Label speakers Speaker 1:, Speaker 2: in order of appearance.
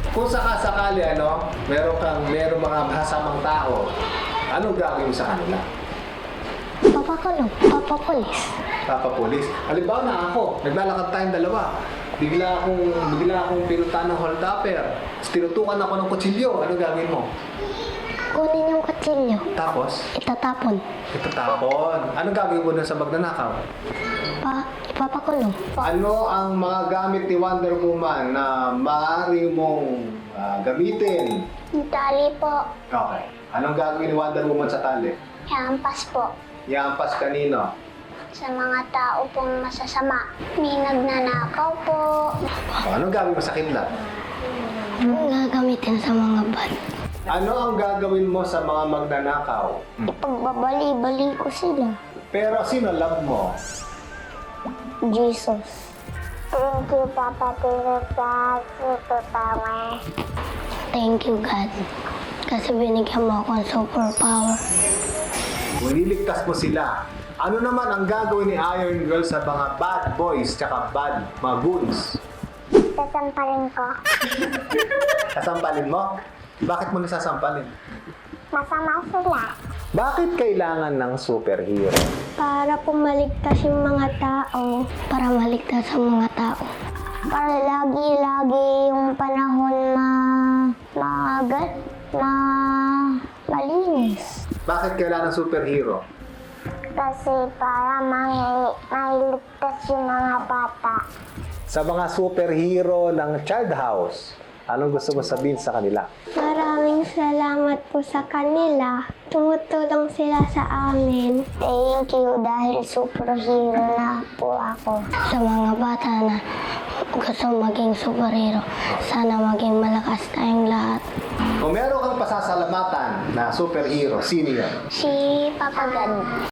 Speaker 1: Kung sakasakali, meron mga masamang tao, anong gagawin mo sa kanila?
Speaker 2: Papakulong, papapulis.
Speaker 1: Papapulis. Halimbawa na ako, naglalakad tayong dalawa. Bigla akong pinuntahan ng hold-upper. Tinutukan ako ng kutsilyo. Anong gagawin mo?
Speaker 2: Kunin yung kutsilyo.
Speaker 1: Tapos,
Speaker 2: Itatapon.
Speaker 1: itatapon. Anong gagawin mo dun sa magnanakaw?
Speaker 2: Ipapakulong.
Speaker 1: Ano ang mga gamit ni Wonder Woman na maaari mong gamitin?
Speaker 2: Tali po.
Speaker 1: Okay. Anong gagawin ni Wonder Woman sa tali?
Speaker 2: Hampas po.
Speaker 1: Iampas kanino?
Speaker 2: Sa mga tao pong masasama. May nagnanakaw po.
Speaker 1: Anong gagawin mo sa kidlat?
Speaker 2: Gagamitin sa mga bad.
Speaker 1: Ano ang gagawin mo sa mga magnanakaw?
Speaker 2: Ipagbabali-bali ko sila.
Speaker 1: Pero sino love mo?
Speaker 2: Jesus. Thank you, Papa Tinita. Thank you, God. Kasi binigyan mo ako ng superpower.
Speaker 1: Kung ililigtas mo sila, ano naman ang gagawin ni Iron Girl sa mga bad boys tsaka mga goons?
Speaker 2: Sasampalin ko.
Speaker 1: Sasampalin mo? Bakit mo nasasampalin?
Speaker 2: Masama sila.
Speaker 1: Bakit kailangan ng superhero?
Speaker 2: Para pumaligtas yung mga tao. Para maligtas ang mga tao. Para lagi-lagi yung panahon malinis.
Speaker 1: Bakit kailangan ng superhero?
Speaker 2: Kasi para mailigtas yung mga bata.
Speaker 1: Sa mga superhero ng Child House, anong gusto mo sabihin sa kanila?
Speaker 2: Maraming salamat po sa kanila. Tumutulong sila sa amin. Thank you dahil superhero na po ako. Sa mga bata na gusto maging superhero, sana maging malakas tayong lahat.
Speaker 1: Kung meron kang pasasalamatan na superhero, sino yan?
Speaker 2: Si Papa God.